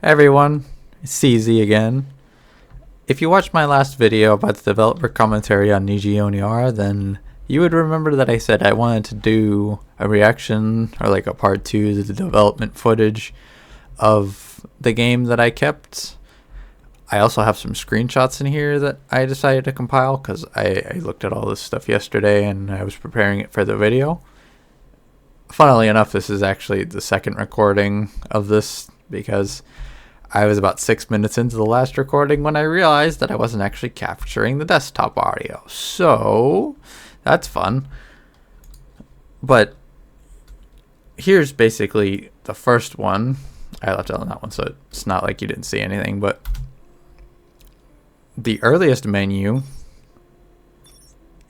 Hey everyone, it's CZ again. If you watched my last video about the developer commentary on Niji, then you would remember that I said I wanted to do a reaction or like a part 2 to the development footage of the game that I kept. I also have some screenshots in here that I decided to compile because I looked at all this stuff yesterday and I was preparing it for the video. Funnily enough, this is actually the second recording of this because I was about 6 minutes into the last recording when I realized that I wasn't actually capturing the desktop audio. So, that's fun. But here's basically the first one. I left out on that one, so it's not like you didn't see anything, but the earliest menu,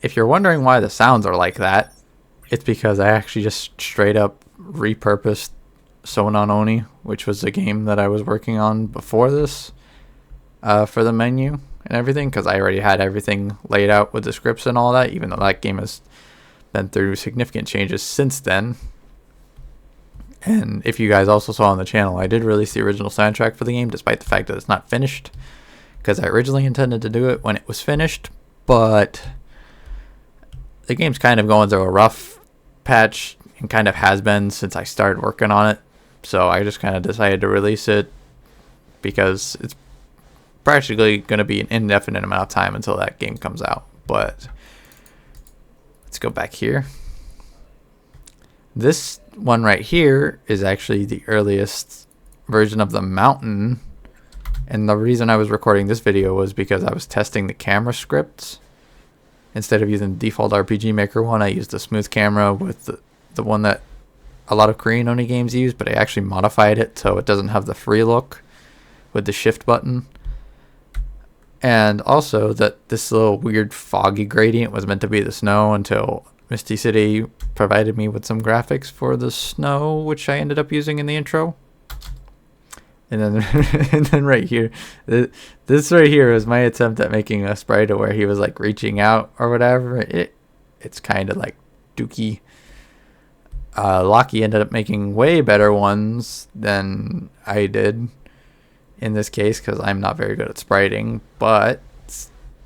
if you're wondering why the sounds are like that, it's because I actually just straight up repurposed Sonan Oni, which was a game that I was working on before this, for the menu and everything, because I already had everything laid out with the scripts and all that, even though that game has been through significant changes since then. And if you guys also saw on the channel, I did release the original soundtrack for the game, despite the fact that it's not finished, because I originally intended to do it when it was finished, but the game's kind of going through a rough patch and kind of has been since I started working on it. So I just kind of decided to release it because it's practically going to be an indefinite amount of time until that game comes out. But let's go back here. This one right here is actually the earliest version of the mountain. And the reason I was recording this video was because I was testing the camera scripts. Instead of using the default RPG Maker one, I used the smooth camera with the one that a lot of Korean Oni games use, but I actually modified it so it doesn't have the free look with the shift button. And also that this little weird foggy gradient was meant to be the snow until Misty City provided me with some graphics for the snow, which I ended up using in the intro. And then, and then right here, this right here is my attempt at making a sprite where he was like reaching out or whatever. It's kind of like dookie. Lockie ended up making way better ones than I did in this case because I'm not very good at spriting, but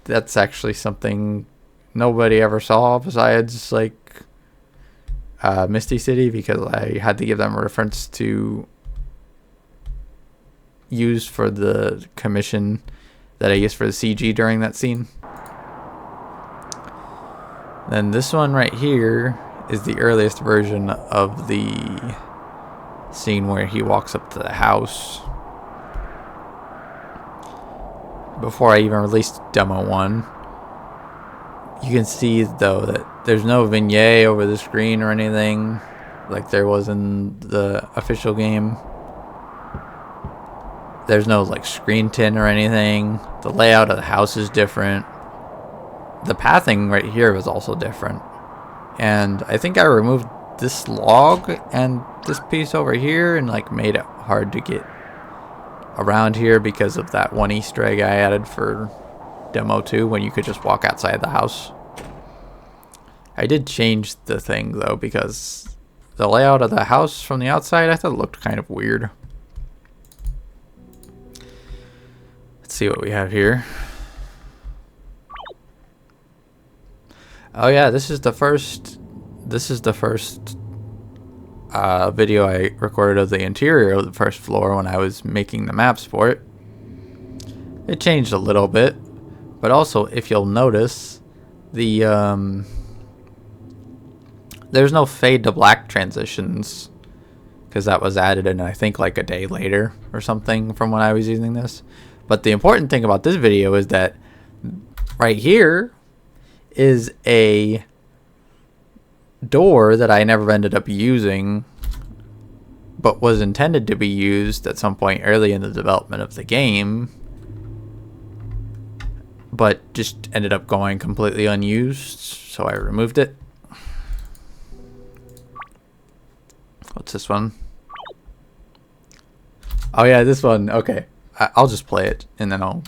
that's actually something nobody ever saw besides like Misty City, because I had to give them a reference to use for the commission that I used for the CG during that scene. Then this one right here is the earliest version of the scene where he walks up to the house. Before I even released demo 1, you can see though that there's no vignette over the screen or anything like there was in the official game. There's no like screen tint or anything. The layout of the house is different. The pathing right here was also different. And I think I removed this log and this piece over here and like made it hard to get around here because of that one Easter egg I added for demo 2 when you could just walk outside the house. I did change the thing though because the layout of the house from the outside I thought it looked kind of weird. Let's see what we have here. Oh yeah, this is the first video I recorded of the interior of the first floor when I was making the maps for it. It changed a little bit, but also if you'll notice, the there's no fade to black transitions because that was added in I think like a day later or something from when I was using this. But the important thing about this video is that right here is a door that I never ended up using, but was intended to be used at some point early in the development of the game, but just ended up going completely unused, so I removed it. What's this one? Oh yeah, this one. Okay, I'll just play it and then I'll...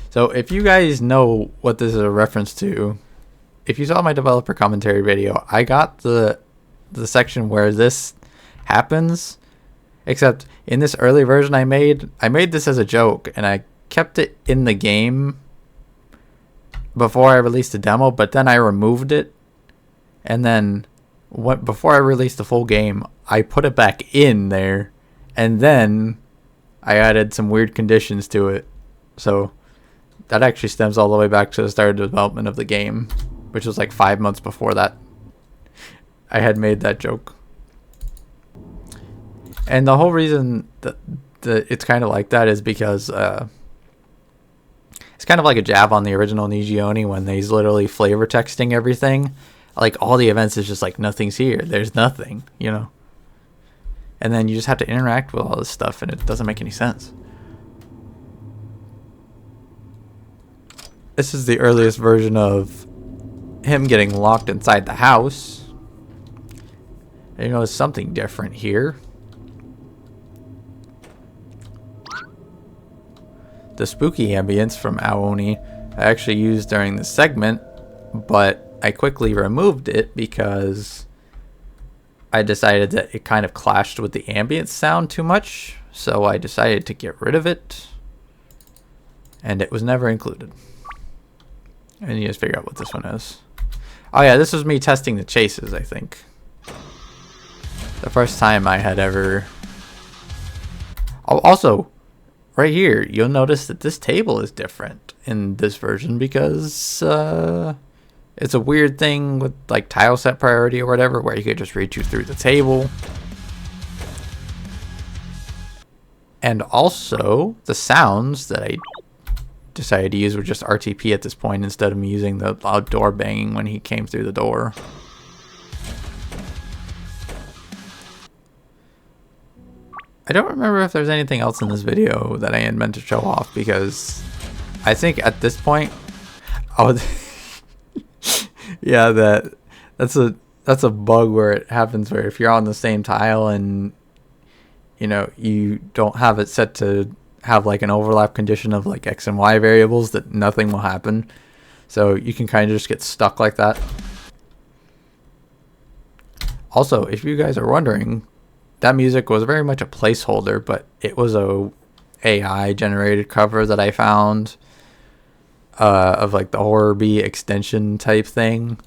So if you guys know what this is a reference to, if you saw my developer commentary video, I got the the section where this happens. Except in this early version I made this as a joke, and I kept it in the game before I released the demo, but then I removed it, and then before I released the full game, I put it back in there, and then I added some weird conditions to it. So that actually stems all the way back to the start of the development of the game, which was like 5 months before that. I had made that joke. And the whole reason that it's kind of like that is because it's kind of like a jab on the original Niji when he's literally flavor texting everything. Like, all the events is just like, nothing's here. There's nothing, you know? And then you just have to interact with all this stuff, and it doesn't make any sense. This is the earliest version of him getting locked inside the house. And you notice something different here. The spooky ambience from Aoni I actually used during this segment, but I quickly removed it because I decided that it kind of clashed with the ambience sound too much, so I decided to get rid of it, and it was never included. And you just figure out what this one is. Oh yeah, this was me testing the chases, I think. The first time I had ever... Oh, also, right here, you'll notice that this table is different in this version because it's a weird thing with like tile set priority or whatever, where you could just read you through the table. And also, the sounds that I decided to use were just RTP at this point instead of me using the loud door banging when he came through the door. I don't remember if there's anything else in this video that I had meant to show off, because I think at this point, oh, yeah, that's a bug where it happens where if you're on the same tile and you know you don't have it set to have like an overlap condition of like X and Y variables, that nothing will happen. So you can kind of just get stuck like that. Also, if you guys are wondering, that music was very much a placeholder, but it was a AI generated cover that I found of like the horror bee extension type thing.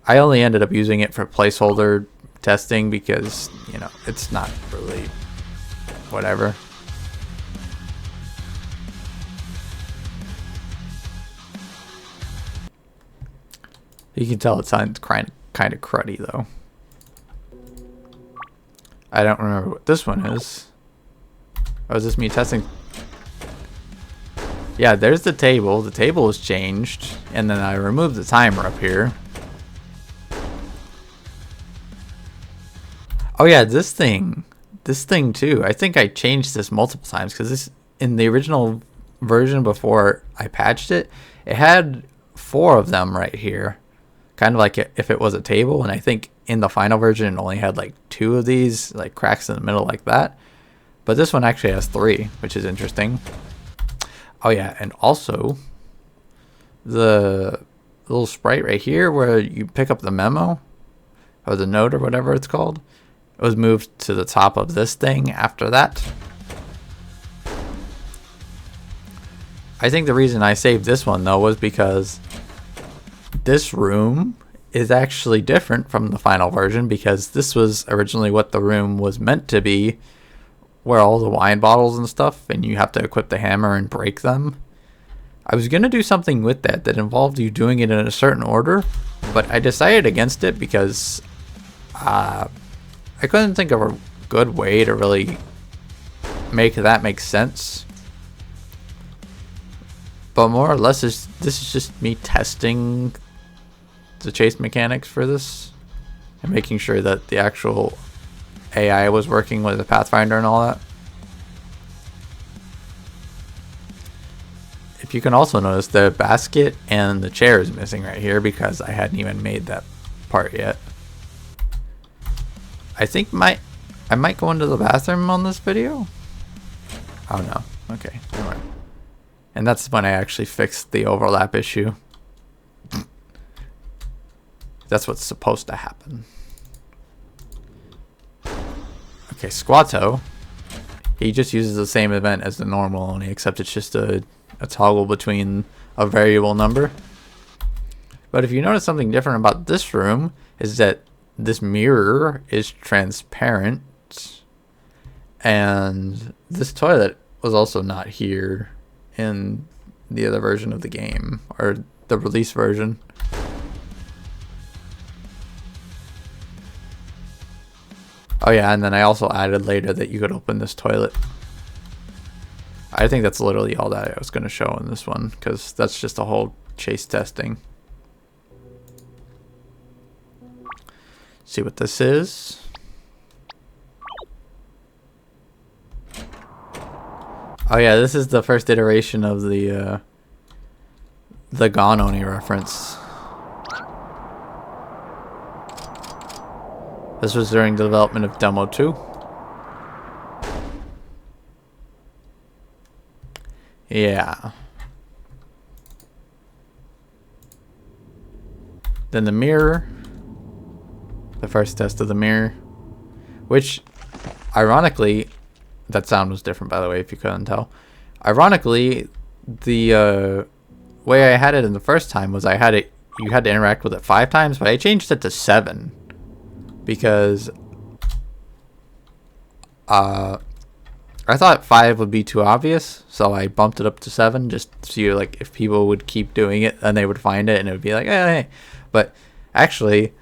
I only ended up using it for placeholder testing because, you know, it's not really whatever. You can tell it sounds kind of cruddy though. I don't remember what this one is. Oh, is this me testing? Yeah, there's the table. The table was changed, and then I removed the timer up here. Oh yeah, this thing too. I think I changed this multiple times because this, in the original version before I patched it, it had 4 of them right here, kind of like if it was a table. And I think in the final version it only had like 2 of these, like cracks in the middle like that. But this one actually has 3, which is interesting. Oh yeah, and also the little sprite right here where you pick up the memo or the note or whatever it's called, it was moved to the top of this thing after that. I think the reason I saved this one though was because this room is actually different from the final version, because this was originally what the room was meant to be, where all the wine bottles and stuff, and you have to equip the hammer and break them. I was going to do something with that involved you doing it in a certain order, but I decided against it because I couldn't think of a good way to really make that make sense. But more or less, this is just me testing the chase mechanics for this and making sure that the actual AI was working with the Pathfinder and all that. If you can also notice, the basket and the chair is missing right here because I hadn't even made that part yet. I think I might go into the bathroom on this video. Oh no. Okay, never mind. And that's when I actually fixed the overlap issue. That's what's supposed to happen. Okay, Squatto. He just uses the same event as the normal Oni, except it's just a toggle between a variable number. But if you notice something different about this room, is that this mirror is transparent. And this toilet was also not here in the other version of the game, or the release version. Oh yeah, and then I also added later that you could open this toilet. I think that's literally all that I was going to show in this one, because that's just a whole chase testing. See what this is. Oh yeah, this is the first iteration of the Gone Oni reference. This was during the development of Demo 2. Yeah. Then the mirror. The first test of the mirror. Which, ironically, that sound was different, by the way, if you couldn't tell. Ironically, the way I had it in the first time was you had to interact with it 5 times, but I changed it to 7. Because I thought 5 would be too obvious, so I bumped it up to 7 just to see like if people would keep doing it and they would find it and it would be like, hey. But actually,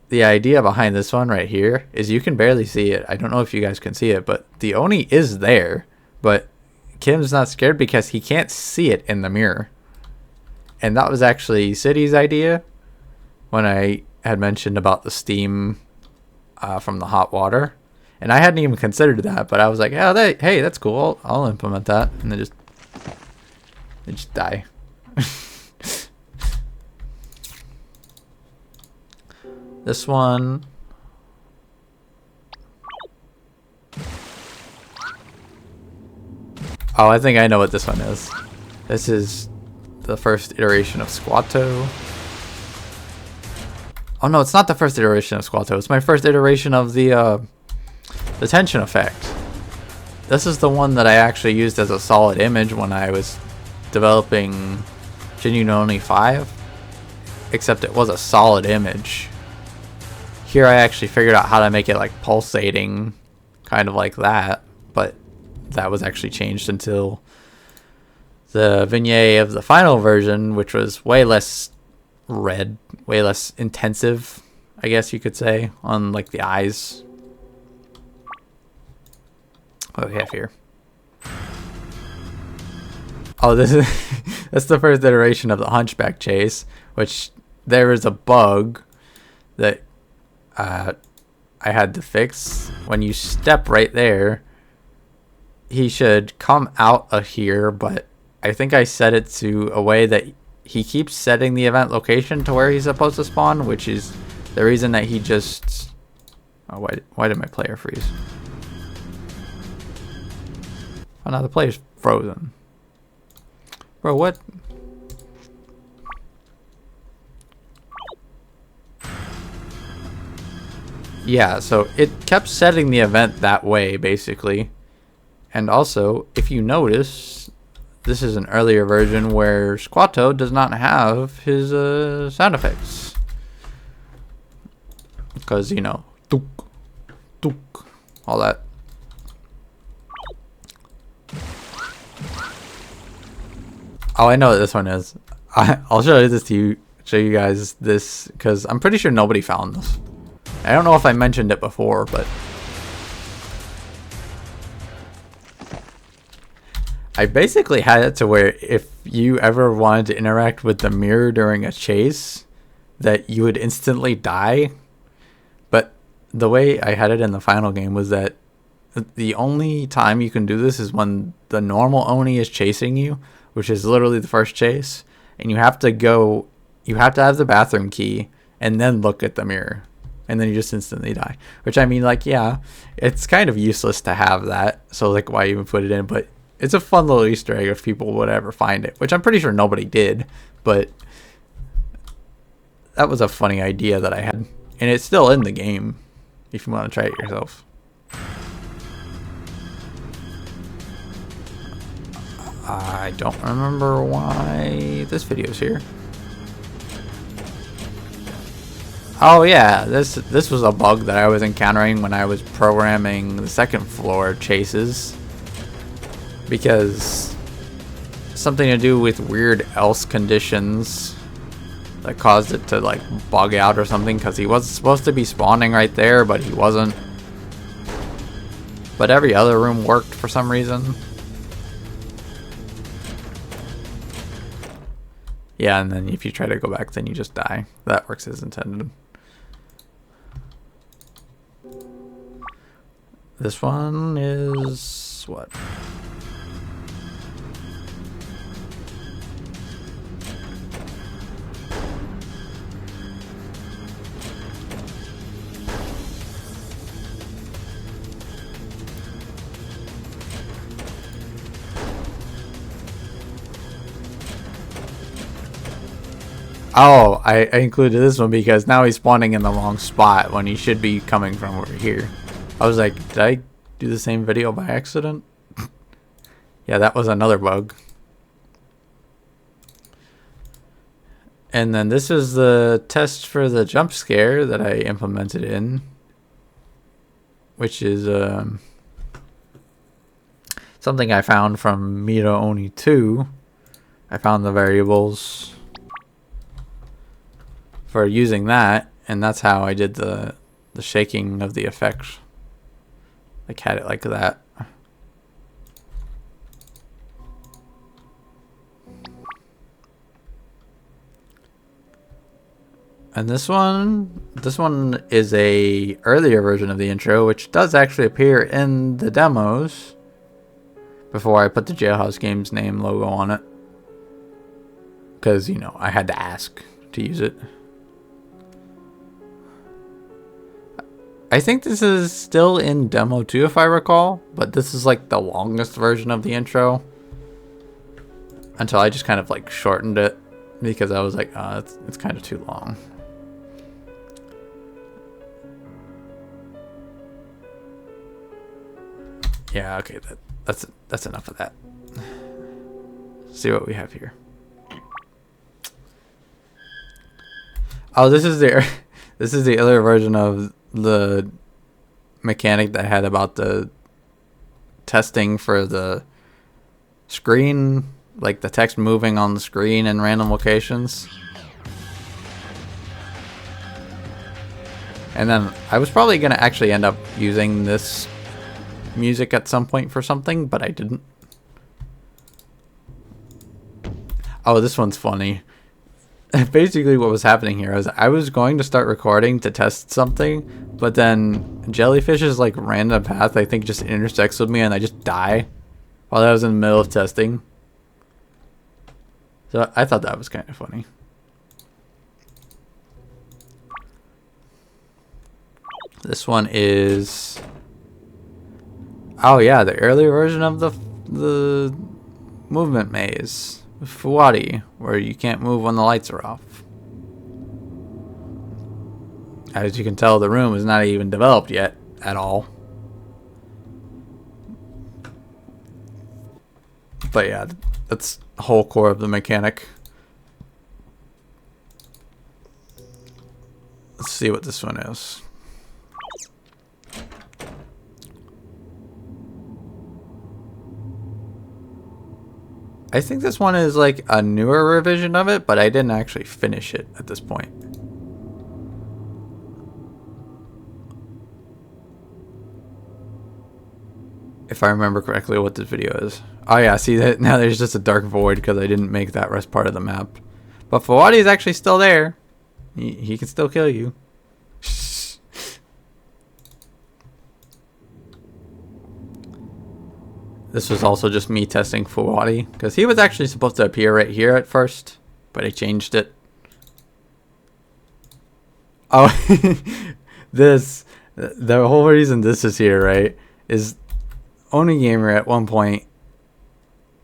the idea behind this one right here is you can barely see it. I don't know if you guys can see it, but the Oni is there, but Kim's not scared because he can't see it in the mirror. And that was actually City's idea when I had mentioned about the steam from the hot water. And I hadn't even considered that, but I was like, hey, that's cool. I'll implement that. And they just die. This one. Oh, I think I know what this one is. This is the first iteration of Squatto. Oh no, it's not the first iteration of Squatto. It's my first iteration of the tension effect. This is the one that I actually used as a solid image when I was developing Genuine Oni 5. Except it was a solid image. Here I actually figured out how to make it like pulsating, kind of like that. But that was actually changed until the vignette of the final version, which was way less red, way less intensive, I guess you could say, on like the eyes. What do we have here? Oh, this is that's the first iteration of the Hunchback chase, which there is a bug that I had to fix. When you step right there, he should come out of here, but I think I set it to a way that he keeps setting the event location to where he's supposed to spawn, which is the reason that he just... Oh, why did my player freeze? Oh, no, the player's frozen. Bro, what? Yeah, so it kept setting the event that way, basically. And also, if you notice, this is an earlier version where Squatto does not have his sound effects. Because, you know, tuk, tuk, all that. Oh, I know what this one is. I'll show this to you, show you guys this, because I'm pretty sure nobody found this. I don't know if I mentioned it before, but I basically had it to where if you ever wanted to interact with the mirror during a chase, that you would instantly die. But the way I had it in the final game was that the only time you can do this is when the normal Oni is chasing you, which is literally the first chase, and you have to have the bathroom key and then look at the mirror. And then you just instantly die. Which, I mean, like, yeah, it's kind of useless to have that. So, like, why even put it in? But it's a fun little Easter egg if people would ever find it. Which I'm pretty sure nobody did. But that was a funny idea that I had. And it's still in the game if you want to try it yourself. I don't remember why this video's here. Oh yeah, this was a bug that I was encountering when I was programming the second floor chases. Because something to do with weird else conditions that caused it to like bug out or something, because he was supposed to be spawning right there, but he wasn't. But every other room worked for some reason. Yeah, and then if you try to go back, then you just die. That works as intended. This one is what? Oh, I included this one because now he's spawning in the wrong spot when he should be coming from over here. I was like, did I do the same video by accident? Yeah, that was another bug. And then this is the test for the jump scare that I implemented in, which is something I found from Mira Oni 2. I found the variables for using that, and that's how I did the shaking of the effect. Like had it like that. And this one is a earlier version of the intro, which does actually appear in the demos before I put the Jailhouse Games name logo on it. Because, you know, I had to ask to use it. I think this is still in demo 2 if I recall, but this is like the longest version of the intro. Until I just kind of like shortened it because I was like, oh, it's kind of too long. Yeah, okay, that's enough of that. Let's see what we have here. Oh, this is the other version of the mechanic that I had about the testing for the screen, like the text moving on the screen in random locations. And then I was probably gonna actually end up using this music at some point for something, but I didn't. Oh, this one's funny. Basically what was happening here is I was going to start recording to test something, but then Jellyfish's like random path I think just intersects with me and I just die while I was in the middle of testing. So I thought that was kind of funny. This one is, oh yeah, the earlier version of the movement maze, Fuwadi, where you can't move when the lights are off. As you can tell, the room is not even developed yet at all. But yeah, that's the whole core of the mechanic. Let's see what this one is. I think this one is like a newer revision of it, but I didn't actually finish it at this point. If I remember correctly what this video is. Oh yeah, see that now there's just a dark void because I didn't make that rest part of the map. But Fawadi is actually still there. He can still kill you. This was also just me testing Fuwadi, because he was actually supposed to appear right here at first, but I changed it. Oh, the whole reason this is here, right, is Onigamer at one point,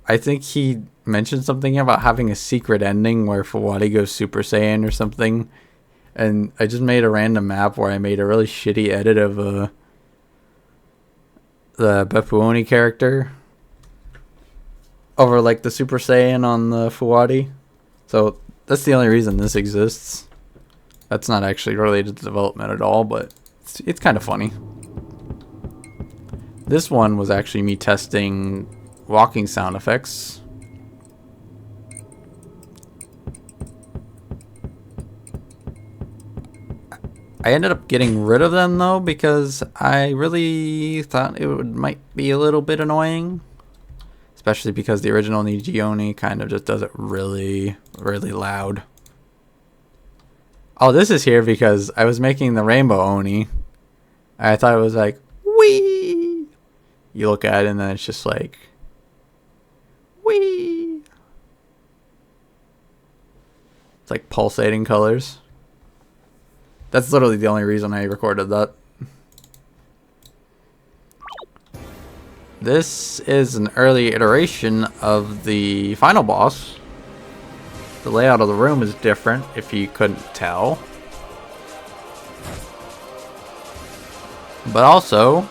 I think he mentioned something about having a secret ending where Fuwadi goes Super Saiyan or something, and I just made a random map where I made a really shitty edit of the Beppu Oni character. over like the Super Saiyan on the Fuwadi. So that's the only reason this exists. That's not actually related to development at all, but it's kind of funny. This one was actually me testing walking sound effects. I ended up getting rid of them though because I really thought might be a little bit annoying. Especially because the original Niji kind of just does it really, really loud. Oh, this is here because I was making the Rainbow Oni. I thought it was like, wee! You look at it and then it's just like, wee! It's like pulsating colors. That's literally the only reason I recorded that. This is an early iteration of the final boss. The layout of the room is different, if you couldn't tell. But also,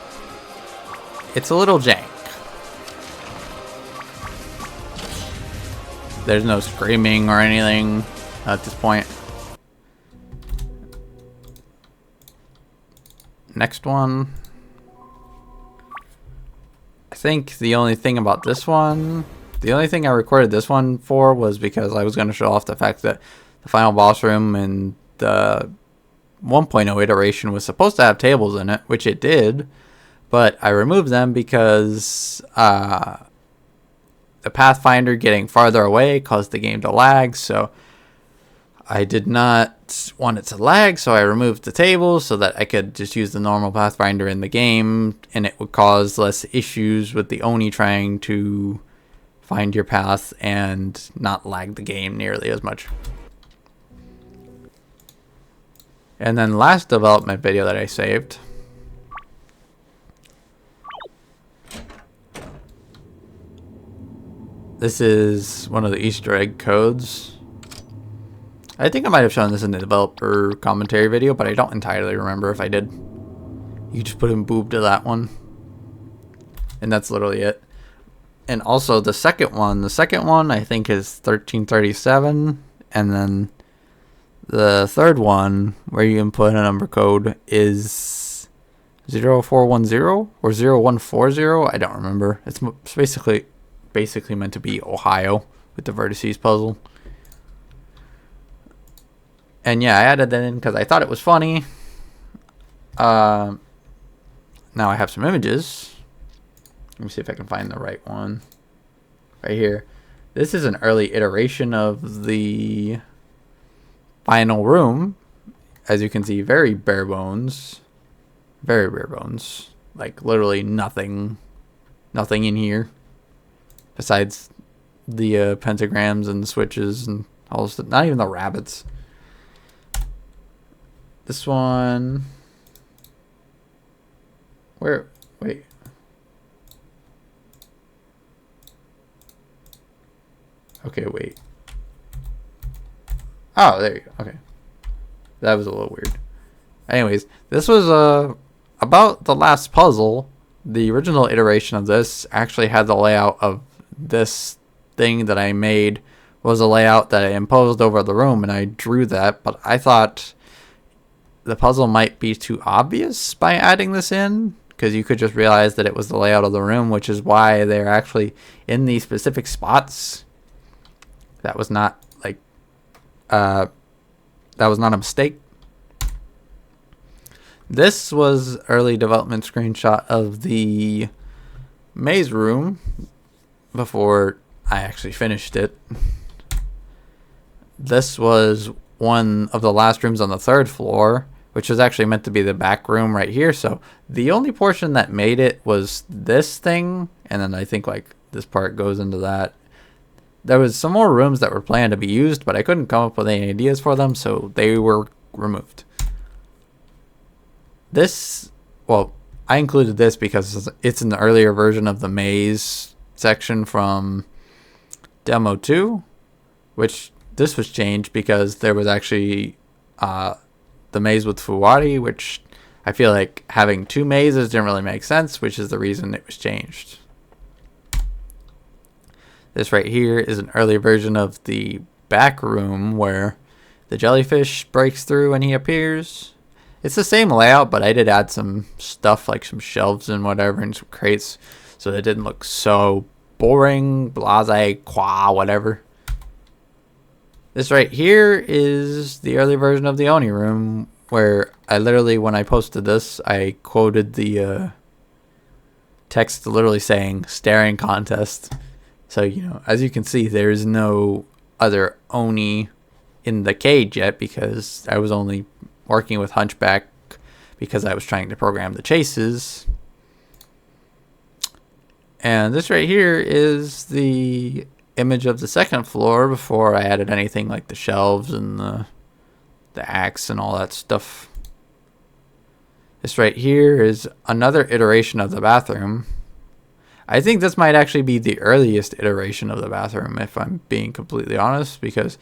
it's a little jank. There's no screaming or anything at this point. Next one. I think the only thing about this one, the only thing I recorded this one for was because I was going to show off the fact that the final boss room in the 1.0 iteration was supposed to have tables in it, which it did, but I removed them because the Pathfinder getting farther away caused the game to lag, so I did not want it to lag, so I removed the tables so that I could just use the normal Pathfinder in the game, and it would cause less issues with the Oni trying to find your path and not lag the game nearly as much. And then last development video that I saved. This is one of the Easter egg codes. I think I might have shown this in the developer commentary video, but I don't entirely remember if I did. You just put in boob to that one. And that's literally it. And also the second one I think is 1337. And then the third one, where you input a number code, is 0410 or 0140. I don't remember. It's basically meant to be Ohio with the vertices puzzle. And yeah, I added that in because I thought it was funny. Now I have some images. Let me see if I can find the right one. Right here. This is an early iteration of the final room. As you can see, very bare bones. Very bare bones. Like literally nothing in here. Besides the pentagrams and the switches and all this stuff. Not even the rabbits. This one. Where? Wait. Okay, wait. Oh, there you go. Okay. That was a little weird. Anyways, this was about the last puzzle. The original iteration of this actually had the layout of this thing that I made was a layout that I imposed over the room, and I drew that, but I thought the puzzle might be too obvious by adding this in, because you could just realize that it was the layout of the room, which is why they're actually in these specific spots. That was not like that was not a mistake. This was early development screenshot of the maze room before I actually finished it. This was one of the last rooms on the third floor, which was actually meant to be the back room right here. So the only portion that made it was this thing, and then I think like this part goes into that. There was some more rooms that were planned to be used, but I couldn't come up with any ideas for them, so they were removed. This, well, I included this because it's an earlier version of the maze section from Demo 2, which this was changed because there was actually the maze with Fuwari, which I feel like having two mazes didn't really make sense, which is the reason it was changed. This right here is an early version of the back room where the jellyfish breaks through and he appears. It's the same layout, but I did add some stuff like some shelves and whatever and some crates so it didn't look so boring, blase, qua, whatever. This right here is the early version of the Oni room where I literally, when I posted this, I quoted the text literally saying staring contest. So, you know, as you can see, there's no other Oni in the cage yet because I was only working with Hunchback because I was trying to program the chases. And this right here is the image of the second floor before I added anything like the shelves and the axe and all that stuff. This right here is another iteration of the bathroom. I think this might actually be the earliest iteration of the bathroom, if I'm being completely honest, because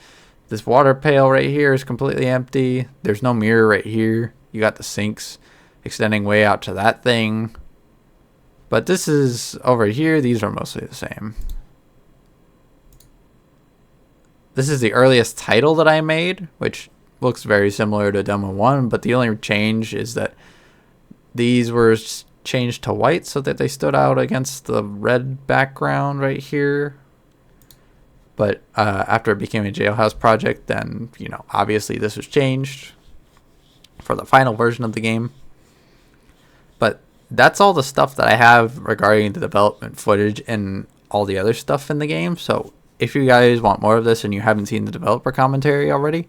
this water pail right here is completely empty. There's no mirror right here. You got the sinks extending way out to that thing. But this is over here. These are mostly the same. This is the earliest title that I made, which looks very similar to Demo 1, but the only change is that these were changed to white so that they stood out against the red background right here. But after it became a Jailhouse project, then, you know, obviously this was changed for the final version of the game. But that's all the stuff that I have regarding the development footage and all the other stuff in the game. So if you guys want more of this and you haven't seen the developer commentary already,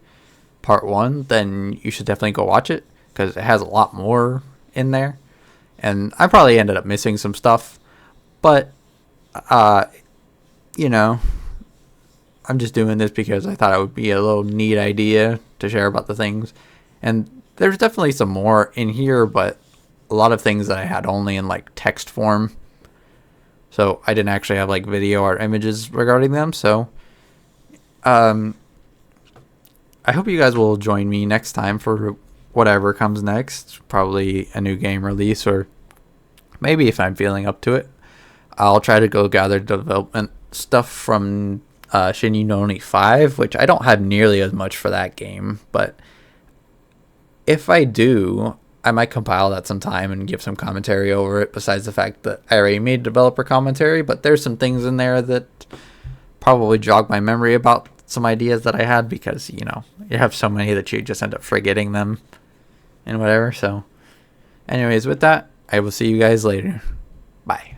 part 1, then you should definitely go watch it because it has a lot more in there. And I probably ended up missing some stuff, but you know, I'm just doing this because I thought it would be a little neat idea to share about the things. And there's definitely some more in here, but a lot of things that I had only in like text form. So I didn't actually have like video or images regarding them. So I hope you guys will join me next time for whatever comes next. Probably a new game release, or maybe if I'm feeling up to it, I'll try to go gather development stuff from Shin Yunoni 5, which I don't have nearly as much for that game. But if I do, I might compile that sometime and give some commentary over it, besides the fact that I already made developer commentary. But there's some things in there that probably jog my memory about some ideas that I had, because, you know, you have so many that you just end up forgetting them and whatever. So anyways, with that, I will see you guys later. Bye.